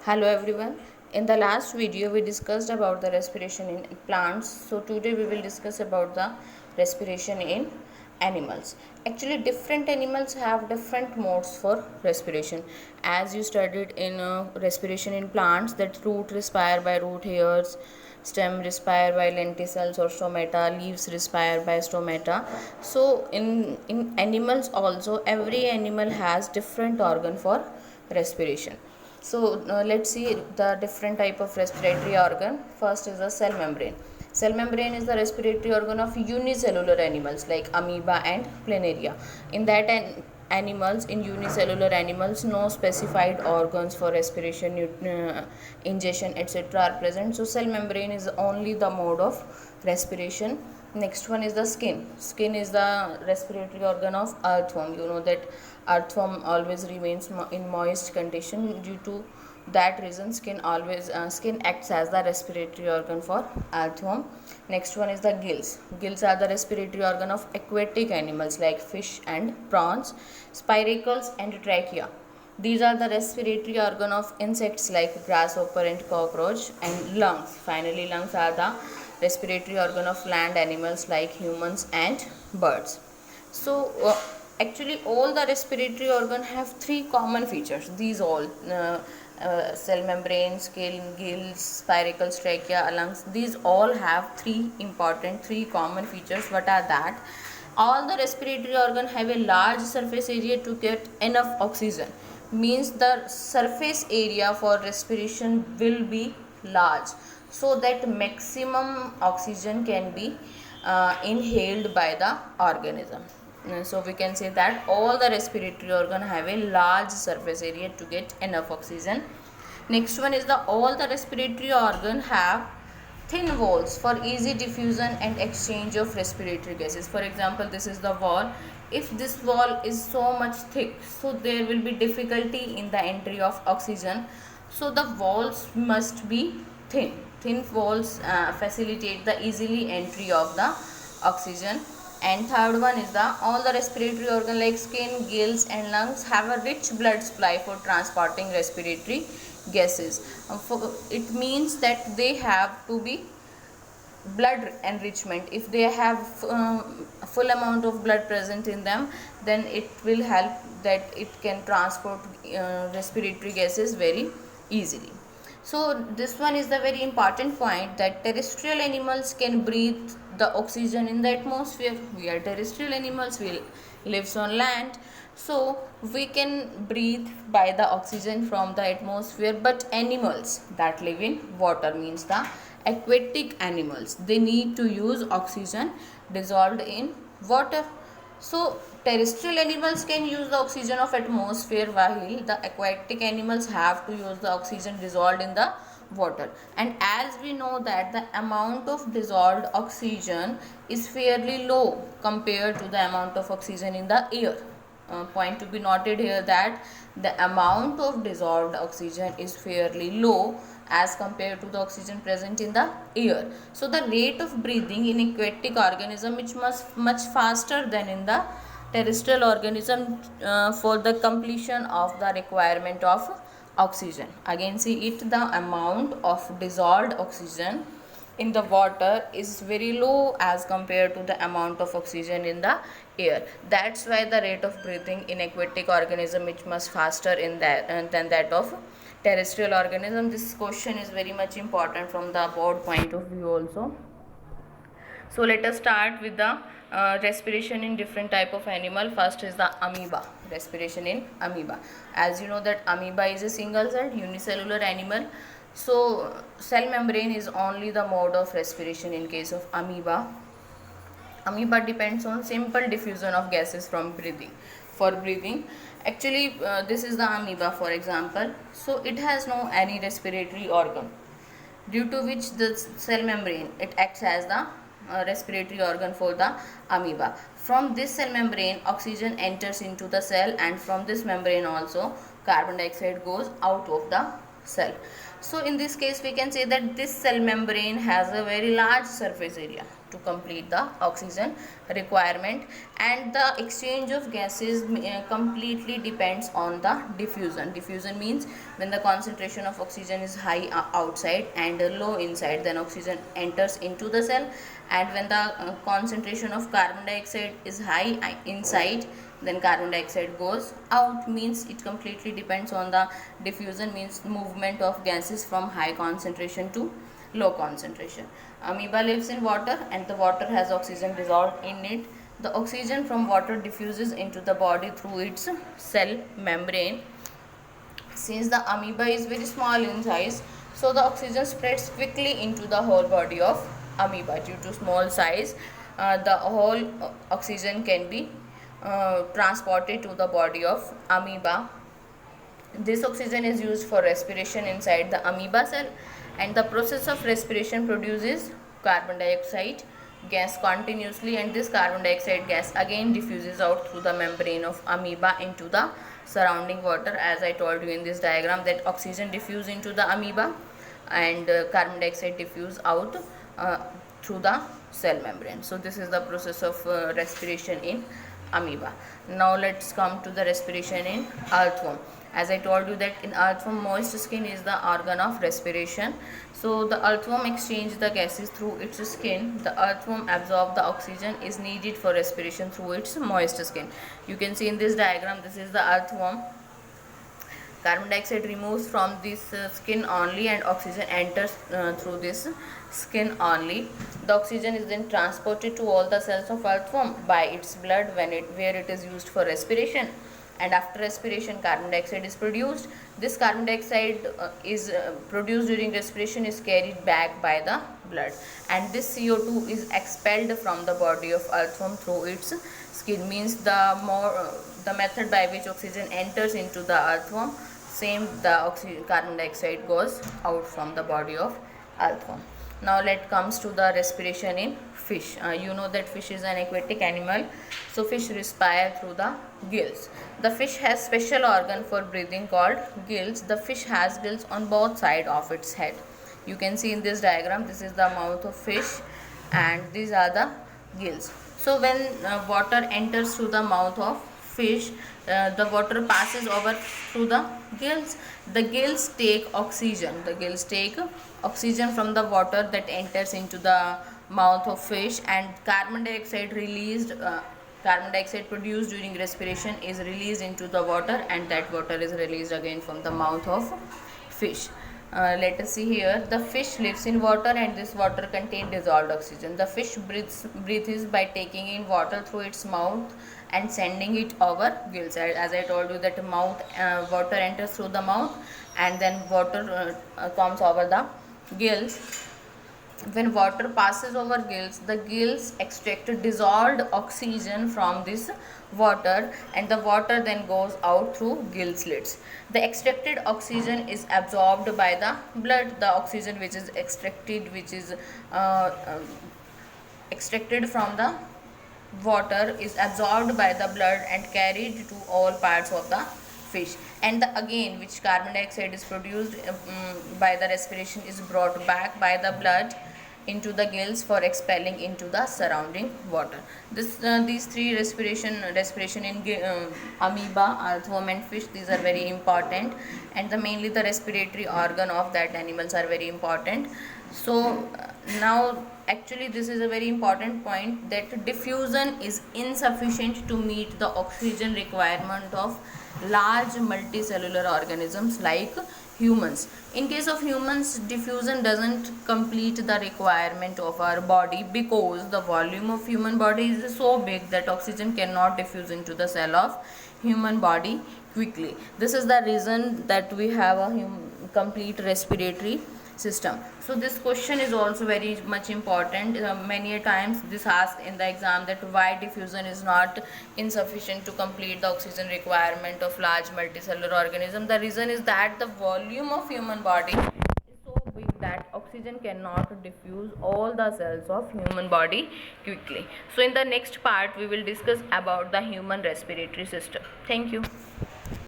Hello everyone. In the last video we discussed about the respiration in plants. So today we will discuss about the respiration in animals. Actually different animals have different modes for respiration. As you studied in respiration in plants, that root respire by root hairs, stem respire by lenticels or stomata, leaves respire by stomata. So in animals also, every animal has different organ for respiration. So let's see the different type of respiratory organ. First is the cell membrane. Cell membrane is the respiratory organ of unicellular animals like amoeba and planaria. In that animals, in unicellular animals, no specified organs for respiration, ingestion, etc. are present. So cell membrane is only the mode of respiration. Next one is the skin. Skin is the respiratory organ of earthworm. You know that earthworm always remains in moist condition. Due to that reason, skin acts as the respiratory organ for earthworm. Next one is the gills. Gills are the respiratory organ of aquatic animals like fish and prawns, spiracles and trachea. These are the respiratory organ of insects like grasshopper and cockroach. And lungs. Finally, lungs are the respiratory organ of land animals like humans and birds. So actually all the respiratory organ have three common features. These all cell membrane, skin, gills, spiracles, trachea, lungs, these all have three common features. What are that? All the respiratory organ have a large surface area to get enough oxygen. Means the surface area for respiration will be large, so that maximum oxygen can be inhaled by the organism. So we can say that all the respiratory organ have a large surface area to get enough oxygen. Next one is the all the respiratory organ have thin walls for easy diffusion and exchange of respiratory gases. For example, this is the wall. If this wall is so much thick, so there will be difficulty in the entry of oxygen. So the walls must be thin. Thin walls facilitate the easily entry of the oxygen. And third one is the all the respiratory organ like skin, gills and lungs have a rich blood supply for transporting respiratory gases. It means that they have to be blood enrichment. If they have full amount of blood present in them, then it will help that it can transport respiratory gases very easily. So this one is the very important point, that terrestrial animals can breathe the oxygen in the atmosphere. We are terrestrial animals, we lives on land, so we can breathe by the oxygen from the atmosphere. But animals that live in water, means the aquatic animals, they need to use oxygen dissolved in water. So terrestrial animals can use the oxygen of atmosphere, while the aquatic animals have to use the oxygen dissolved in the water. And as we know that the amount of dissolved oxygen is fairly low compared to the amount of oxygen in the air. Point to be noted here, that the amount of dissolved oxygen is fairly low as compared to the oxygen present in the air. So the rate of breathing in aquatic organism is much faster than in the terrestrial organism for the completion of the requirement of oxygen. Again see it, the amount of dissolved oxygen in the water is very low as compared to the amount of oxygen in the air. That's why the rate of breathing in aquatic organism is much faster in that than that of terrestrial organism. This question is very much important from the board point of view also. So let us start with the respiration in different type of animal. First is the amoeba. Respiration in amoeba. As you know that amoeba is a single celled unicellular animal. So cell membrane is only the mode of respiration in case of amoeba. Amoeba depends on simple diffusion of gases from breathing. For breathing, actually this is the amoeba for example. So it has no any respiratory organ, due to which the cell membrane, it acts as the respiratory organ for the amoeba. From this cell membrane, oxygen enters into the cell, and from this membrane also carbon dioxide goes out of the cell. So in this case we can say that this cell membrane has a very large surface area to complete the oxygen requirement. And the exchange of gases completely depends on the diffusion means when the concentration of oxygen is high outside and low inside, then oxygen enters into the cell. And when the concentration of carbon dioxide is high inside, then carbon dioxide goes out. Means it completely depends on the diffusion, means movement of gases from high concentration to low concentration. Amoeba lives in water and the water has oxygen dissolved in it. The oxygen from water diffuses into the body through its cell membrane. Since the amoeba is very small in size, so the oxygen spreads quickly into the whole body of amoeba. Due to small size, the whole oxygen can be transported to the body of amoeba. This oxygen is used for respiration inside the amoeba cell, and the process of respiration produces carbon dioxide gas continuously, and this carbon dioxide gas again diffuses out through the membrane of amoeba into the surrounding water. As I told you in this diagram, that oxygen diffuse into the amoeba and carbon dioxide diffuse out through the cell membrane. So this is the process of respiration in amoeba. Now let's come to the respiration in earthworm. As I told you that in earthworm, moist skin is the organ of respiration. So the earthworm exchange the gases through its skin. The earthworm absorb the oxygen is needed for respiration through its moist skin. You can see in this diagram, this is the earthworm. Carbon dioxide removes from this skin only and oxygen enters through this skin only. The oxygen is then transported to all the cells of earthworm by its blood where it is used for respiration. And after respiration, carbon dioxide is produced. This carbon dioxide is produced during respiration is carried back by the blood, and this CO2 is expelled from the body of earthworm through its skin. Means the method by which oxygen enters into the earthworm, same the carbon dioxide goes out from the body of earthworm. Now let comes to the respiration in fish. You know that fish is an aquatic animal, so fish respire through the gills. The fish has special organ for breathing called gills. The fish has gills on both sides of its head. You can see in this diagram, this is the mouth of fish and these are the gills. So when water enters through the mouth of fish, the water passes over through the gills. The gills take oxygen. The gills take oxygen from the water that enters into the mouth of fish, and carbon dioxide produced during respiration is released into the water, and that water is released again from the mouth of fish. Let us see here. The fish lives in water and this water contains dissolved oxygen. The fish breathes by taking in water through its mouth and sending it over gills. As I told you that water enters through the mouth and then water comes over the gills. When water passes over gills, the gills extract dissolved oxygen from this water, and the water then goes out through gill slits. The extracted oxygen is absorbed by the blood. The oxygen which is extracted, extracted from the water, is absorbed by the blood and carried to all parts of the fish. And again, which carbon dioxide is produced by the respiration is brought back by the blood into the gills for expelling into the surrounding water. These three respiration in amoeba, earthworm and fish, these are very important, and mainly the respiratory organ of that animals are very important. So now actually this is a very important point, that diffusion is insufficient to meet the oxygen requirement of large multicellular organisms like humans. In case of humans, diffusion doesn't complete the requirement of our body because the volume of human body is so big that oxygen cannot diffuse into the cell of human body quickly. This is the reason that we have a complete respiratory system. So this question is also very much important. Many a times this asked in the exam, that why diffusion is not insufficient to complete the oxygen requirement of large multicellular organism. The reason is that the volume of human body is so big that oxygen cannot diffuse all the cells of human body quickly. So in the next part we will discuss about the human respiratory system. Thank you.